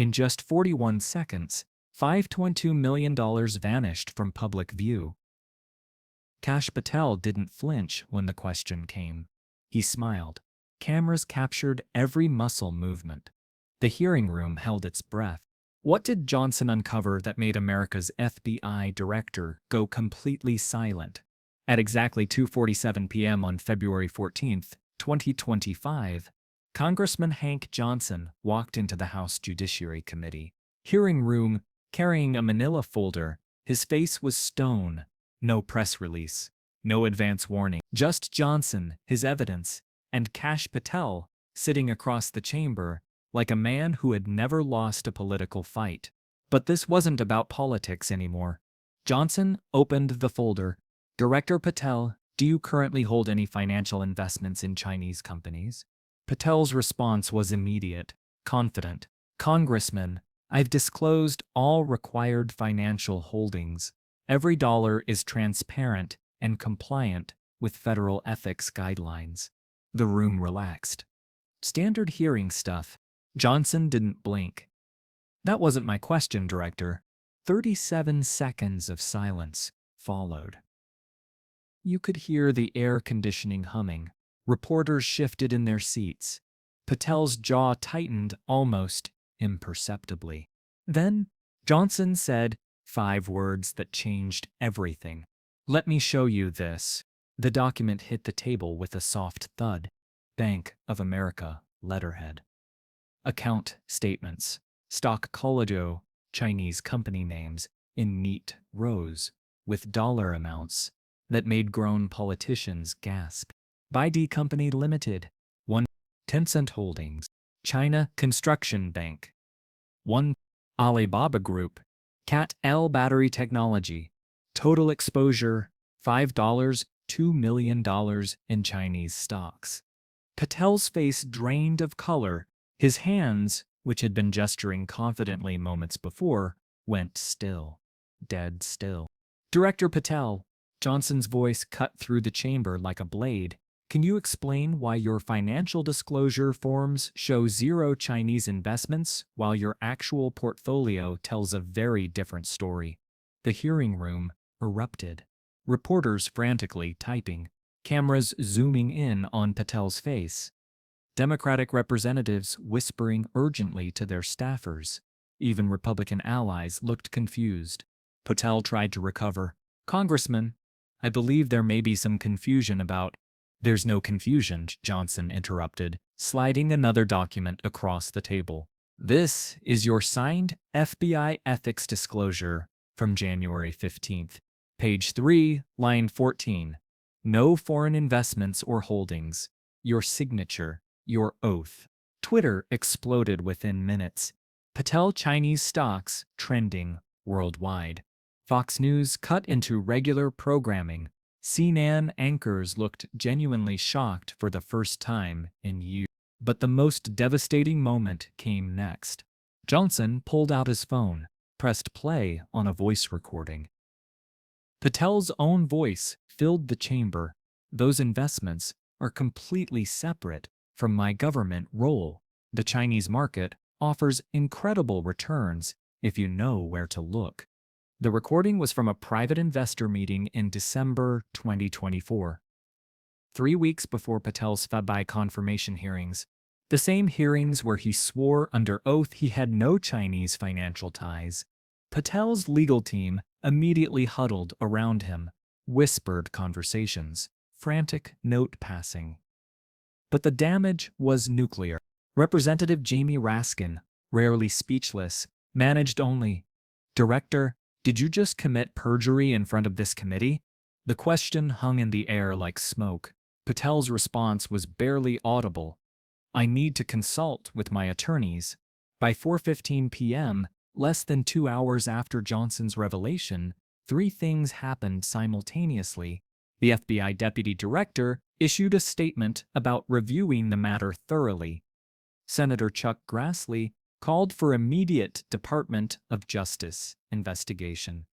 In just 41 seconds, $5.2 million vanished from public view. Kash Patel didn't flinch when the question came. He smiled. Cameras captured every muscle movement. The hearing room held its breath. What did Johnson uncover that made America's FBI director go completely silent? At exactly 2:47 p.m. on February 14, 2025, Congressman Hank Johnson walked into the House Judiciary Committee hearing room carrying a manila folder. His face was stone. No press release, no advance warning. Just Johnson, his evidence, and Kash Patel sitting across the chamber like a man who had never lost a political fight. But this wasn't about politics anymore. Johnson opened the folder. Director Patel, do you currently hold any financial investments in Chinese companies? Patel's response was immediate, confident. Congressman, I've disclosed all required financial holdings. Every dollar is transparent and compliant with federal ethics guidelines. The room relaxed. Standard hearing stuff. Johnson didn't blink. That wasn't my question, Director. 37 seconds of silence followed. You could hear the air conditioning humming. Reporters shifted in their seats. Patel's jaw tightened almost imperceptibly. Then, Johnson said 5 words that changed everything. Let me show you this. The document hit the table with a soft thud. Bank of America letterhead. Account statements. Stock Collado, Chinese company names in neat rows with dollar amounts that made grown politicians gasp. Baidu Company Limited, 1 Tencent Holdings, China Construction Bank, 1 Alibaba Group, Cat L Battery Technology, total exposure $5, $2 million in Chinese stocks. Patel's face drained of color. His hands, which had been gesturing confidently moments before, went still, dead still. Director Patel, Johnson's voice cut through the chamber like a blade. Can you explain why your financial disclosure forms show 0 Chinese investments while your actual portfolio tells a very different story? The hearing room erupted. Reporters frantically typing, cameras zooming in on Patel's face. Democratic representatives whispering urgently to their staffers. Even Republican allies looked confused. Patel tried to recover. Congressman, I believe there may be some confusion about— There's no confusion, Johnson interrupted, sliding another document across the table. This is your signed FBI ethics disclosure from January 15th. Page 3, line 14. No foreign investments or holdings. Your signature. Your oath. Twitter exploded within minutes. Patel Chinese stocks trending worldwide. Fox News cut into regular programming. CNN anchors looked genuinely shocked for the first time in years. But the most devastating moment came next. Johnson pulled out his phone, pressed play on a voice recording. Patel's own voice filled the chamber. Those investments are completely separate from my government role. The Chinese market offers incredible returns if you know where to look. The recording was from a private investor meeting in December 2024. 3 weeks before Patel's FBI confirmation hearings, the same hearings where he swore under oath he had no Chinese financial ties. Patel's legal team immediately huddled around him, whispered conversations, frantic note passing. But the damage was nuclear. Representative Jamie Raskin, rarely speechless, managed only, "Director, did you just commit perjury in front of this committee?" The question hung in the air like smoke. Patel's response was barely audible. "I need to consult with my attorneys." By 4:15 p.m., less than 2 hours after Johnson's revelation, 3 things happened simultaneously. The FBI deputy director issued a statement about reviewing the matter thoroughly. Senator Chuck Grassley called for immediate Department of Justice investigation.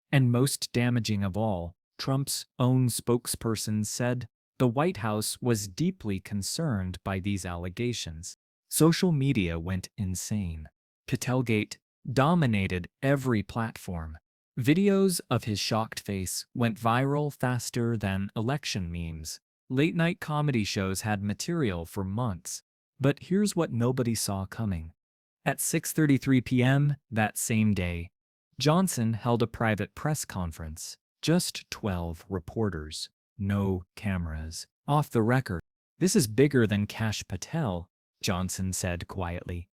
And most damaging of all, Trump's own spokesperson said the White House was deeply concerned by these allegations. Social media went insane. Patelgate dominated every platform. Videos of his shocked face went viral faster than election memes. Late-night comedy shows had material for months. But here's what nobody saw coming. At 6:33 p.m. that same day, Johnson held a private press conference. Just 12 reporters. No cameras. Off the record. "This is bigger than Kash Patel," Johnson said quietly.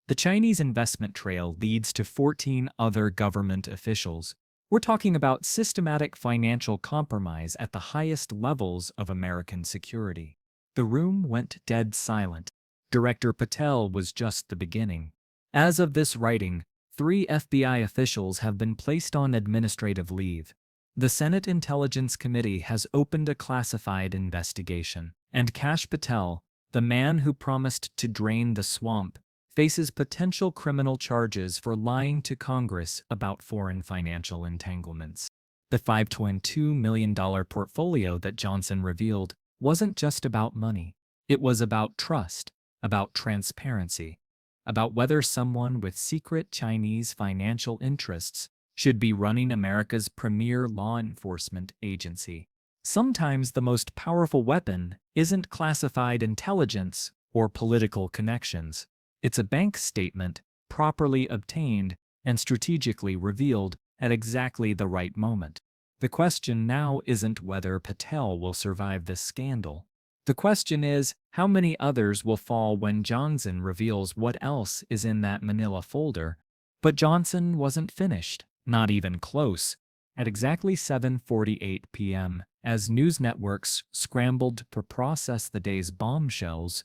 "The Chinese investment trail leads to 14 other government officials. We're talking about systematic financial compromise at the highest levels of American security." The room went dead silent. Director Patel was just the beginning. As of this writing, 3 FBI officials have been placed on administrative leave. The Senate Intelligence Committee has opened a classified investigation, and Kash Patel, the man who promised to drain the swamp, faces potential criminal charges for lying to Congress about foreign financial entanglements. The $5.2 million portfolio that Johnson revealed wasn't just about money. It was about trust, about transparency, about whether someone with secret Chinese financial interests should be running America's premier law enforcement agency. Sometimes the most powerful weapon isn't classified intelligence or political connections. It's a bank statement, properly obtained and strategically revealed at exactly the right moment. The question now isn't whether Patel will survive this scandal. The question is, how many others will fall when Johnson reveals what else is in that manila folder? But Johnson wasn't finished, not even close. At exactly 7:48 p.m., as news networks scrambled to process the day's bombshells,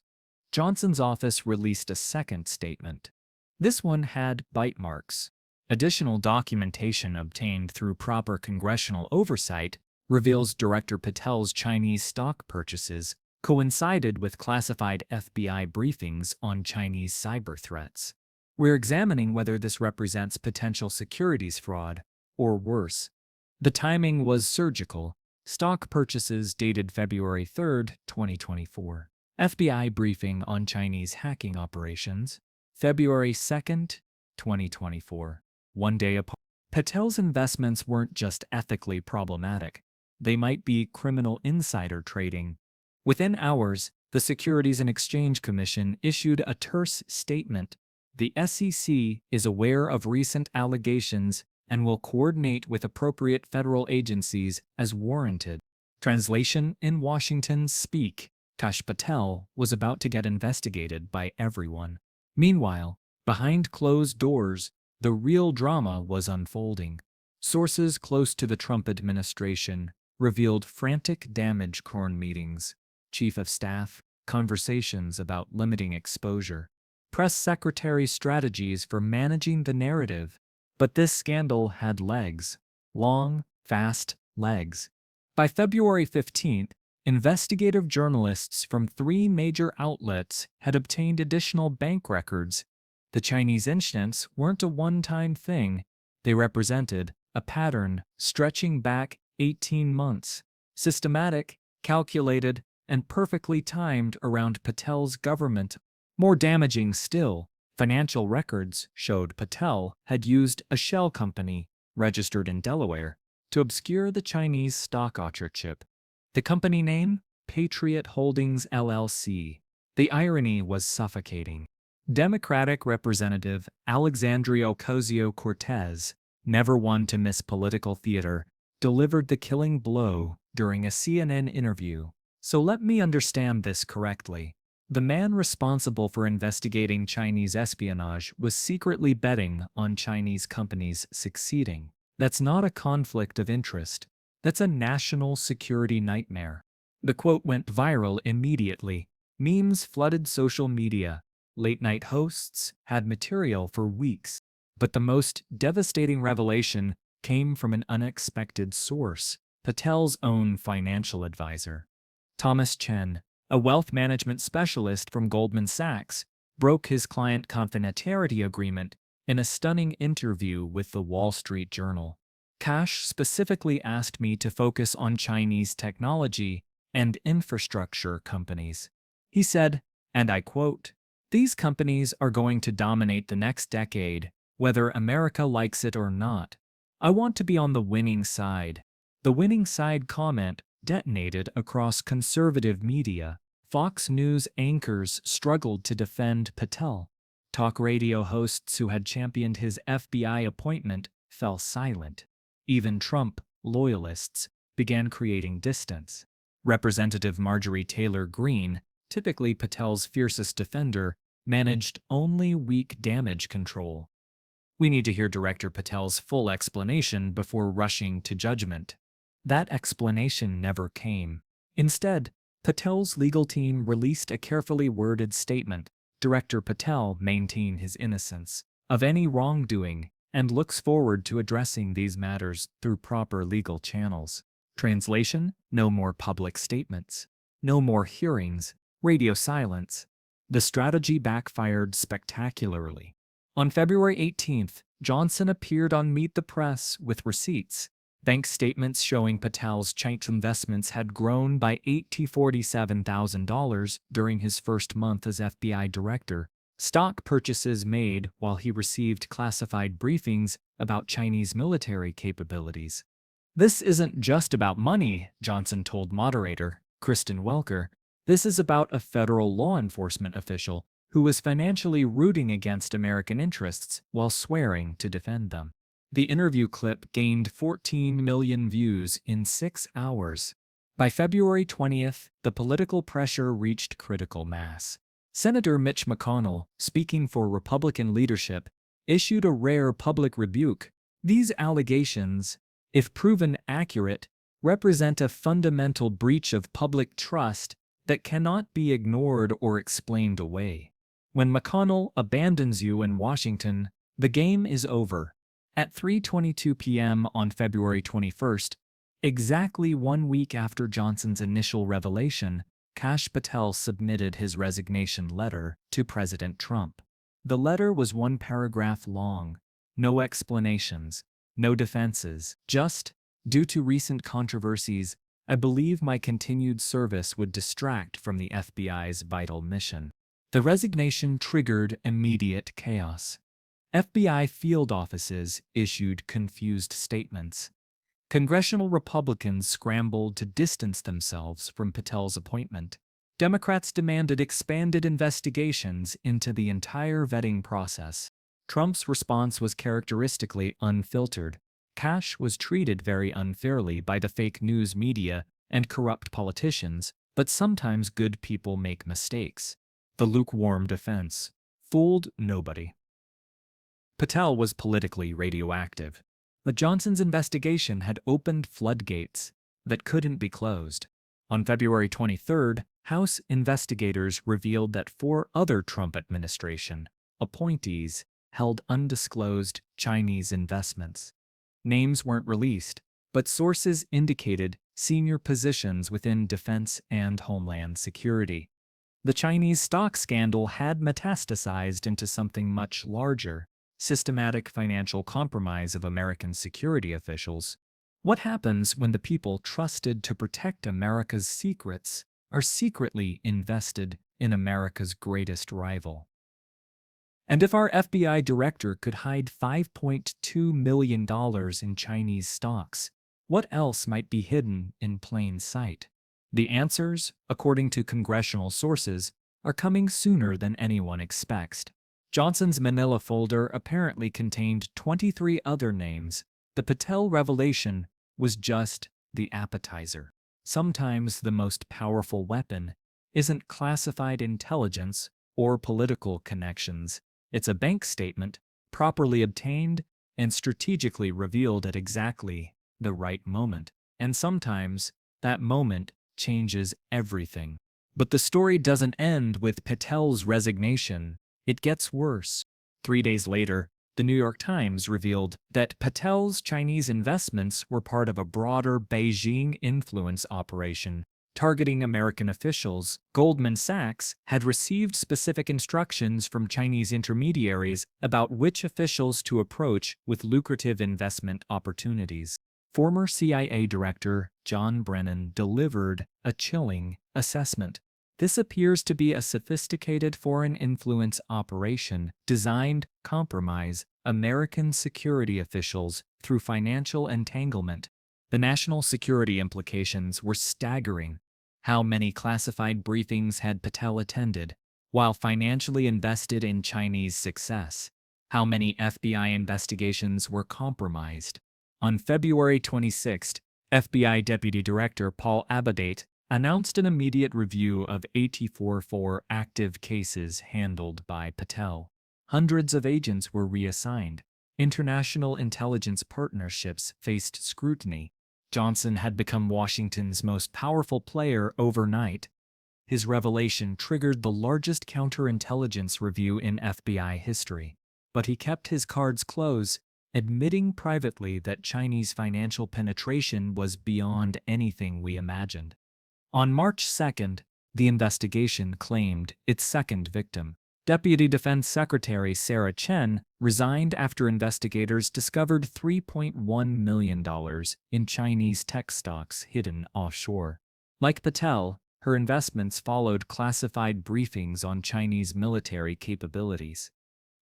Johnson's office released a second statement. This one had bite marks. Additional documentation obtained through proper congressional oversight reveals Director Patel's Chinese stock purchases coincided with classified FBI briefings on Chinese cyber threats. We're examining whether this represents potential securities fraud, or worse. The timing was surgical. Stock purchases dated February 3, 2024. FBI briefing on Chinese hacking operations, February 2, 2024. One day apart. Patel's investments weren't just ethically problematic. They might be criminal insider trading. Within hours, the Securities and Exchange Commission issued a terse statement. The SEC is aware of recent allegations and will coordinate with appropriate federal agencies as warranted. Translation: in Washington's speak, Kash Patel was about to get investigated by everyone. Meanwhile, behind closed doors, the real drama was unfolding. Sources close to the Trump administration revealed frantic damage control meetings, chief of staff conversations about limiting exposure, press secretary strategies for managing the narrative. But this scandal had legs. Long, fast legs. By February 15th, investigative journalists from 3 major outlets had obtained additional bank records. The Chinese incidents weren't a one-time thing. They represented a pattern stretching back 18 months, systematic, calculated, and perfectly timed around Patel's government. More damaging still, financial records showed Patel had used a shell company, registered in Delaware, to obscure the Chinese stock ownership. The company name? Patriot Holdings LLC. The irony was suffocating. Democratic Representative Alexandria Ocasio-Cortez, never one to miss political theater, delivered the killing blow during a CNN interview. So let me understand this correctly. The man responsible for investigating Chinese espionage was secretly betting on Chinese companies succeeding. That's not a conflict of interest. That's a national security nightmare. The quote went viral immediately. Memes flooded social media. Late-night hosts had material for weeks. But the most devastating revelation came from an unexpected source, Patel's own financial advisor. Thomas Chen, a wealth management specialist from Goldman Sachs, broke his client confidentiality agreement in a stunning interview with the Wall Street Journal. Kash specifically asked me to focus on Chinese technology and infrastructure companies. He said, and I quote, These companies are going to dominate the next decade, whether America likes it or not. I want to be on the winning side. The winning side comment detonated across conservative media. Fox News anchors struggled to defend Patel. Talk radio hosts who had championed his FBI appointment fell silent. Even Trump loyalists began creating distance. Representative Marjorie Taylor Greene, typically Patel's fiercest defender, managed only weak damage control. We need to hear Director Patel's full explanation before rushing to judgment. That explanation never came. Instead, Patel's legal team released a carefully worded statement. Director Patel maintained his innocence of any wrongdoing and looks forward to addressing these matters through proper legal channels. Translation: no more public statements, no more hearings, radio silence. The strategy backfired spectacularly. On February 18th, Johnson appeared on Meet the Press with receipts. Bank statements showing Patel's Chinese investments had grown by $47,000 during his first month as FBI director. Stock purchases made while he received classified briefings about Chinese military capabilities. This isn't just about money, Johnson told moderator Kristen Welker. This is about a federal law enforcement official who was financially rooting against American interests while swearing to defend them. The interview clip gained 14 million views in 6 hours. By February 20th, the political pressure reached critical mass. Senator Mitch McConnell, speaking for Republican leadership, issued a rare public rebuke. These allegations, if proven accurate, represent a fundamental breach of public trust that cannot be ignored or explained away. When McConnell abandons you in Washington, the game is over. At 3:22 p.m. on February 21st, exactly 1 week after Johnson's initial revelation, Kash Patel submitted his resignation letter to President Trump. The letter was 1 paragraph long, no explanations, no defenses, just, due to recent controversies, I believe my continued service would distract from the FBI's vital mission. The resignation triggered immediate chaos. FBI field offices issued confused statements. Congressional Republicans scrambled to distance themselves from Patel's appointment. Democrats demanded expanded investigations into the entire vetting process. Trump's response was characteristically unfiltered. Kash was treated very unfairly by the fake news media and corrupt politicians, but sometimes good people make mistakes. The lukewarm defense fooled nobody. Patel was politically radioactive. But Johnson's investigation had opened floodgates that couldn't be closed. On February 23rd, House investigators revealed that 4 other Trump administration appointees held undisclosed Chinese investments. Names weren't released, but sources indicated senior positions within defense and homeland security. The Chinese stock scandal had metastasized into something much larger: systematic financial compromise of American security officials. What happens when the people trusted to protect America's secrets are secretly invested in America's greatest rival? And if our FBI director could hide $5.2 million in Chinese stocks, what else might be hidden in plain sight? The answers, according to congressional sources, are coming sooner than anyone expects. Johnson's Manila folder apparently contained 23 other names. The Patel revelation was just the appetizer. Sometimes the most powerful weapon isn't classified intelligence or political connections. It's a bank statement, properly obtained and strategically revealed at exactly the right moment. And sometimes that moment changes everything. But the story doesn't end with Patel's resignation. It gets worse. 3 days later, the New York Times revealed that Patel's Chinese investments were part of a broader Beijing influence operation targeting American officials. Goldman Sachs had received specific instructions from Chinese intermediaries about which officials to approach with lucrative investment opportunities. Former CIA Director John Brennan delivered a chilling assessment. This appears to be a sophisticated foreign influence operation designed to compromise American security officials through financial entanglement. The national security implications were staggering. How many classified briefings had Patel attended while financially invested in Chinese success? How many FBI investigations were compromised? On February 26, FBI Deputy Director Paul Abadate announced an immediate review of 84 active cases handled by Patel. Hundreds of agents were reassigned. International intelligence partnerships faced scrutiny. Johnson had become Washington's most powerful player overnight. His revelation triggered the largest counterintelligence review in FBI history. But he kept his cards close, admitting privately that Chinese financial penetration was beyond anything we imagined. On March 2nd, the investigation claimed its second victim. Deputy Defense Secretary Sarah Chen resigned after investigators discovered $3.1 million in Chinese tech stocks hidden offshore. Like Patel, her investments followed classified briefings on Chinese military capabilities.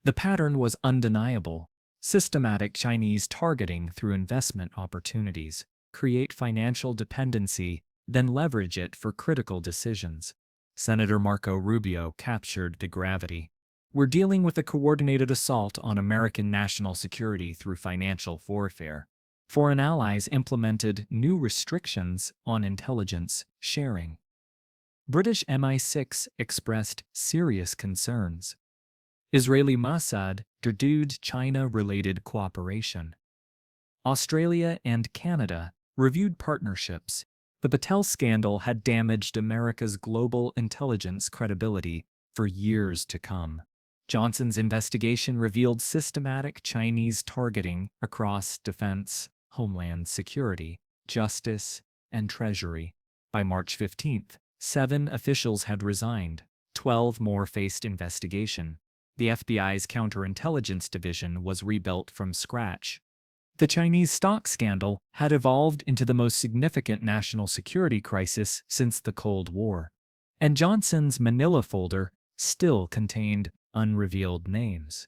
The pattern was undeniable. Systematic Chinese targeting through investment opportunities, create financial dependency, then leverage it for critical decisions. Senator Marco Rubio captured the gravity. We're dealing with a coordinated assault on American national security through financial warfare. Foreign allies implemented new restrictions on intelligence sharing. British MI6 expressed serious concerns. Israeli Mossad pursued China-related cooperation. Australia and Canada reviewed partnerships. The Patel scandal had damaged America's global intelligence credibility for years to come. Johnson's investigation revealed systematic Chinese targeting across defense, homeland security, justice, and treasury. By March 15th, 7 officials had resigned. 12 more faced investigation. The FBI's counterintelligence division was rebuilt from scratch. The Chinese stock scandal had evolved into the most significant national security crisis since the Cold War. And Johnson's Manila folder still contained unrevealed names.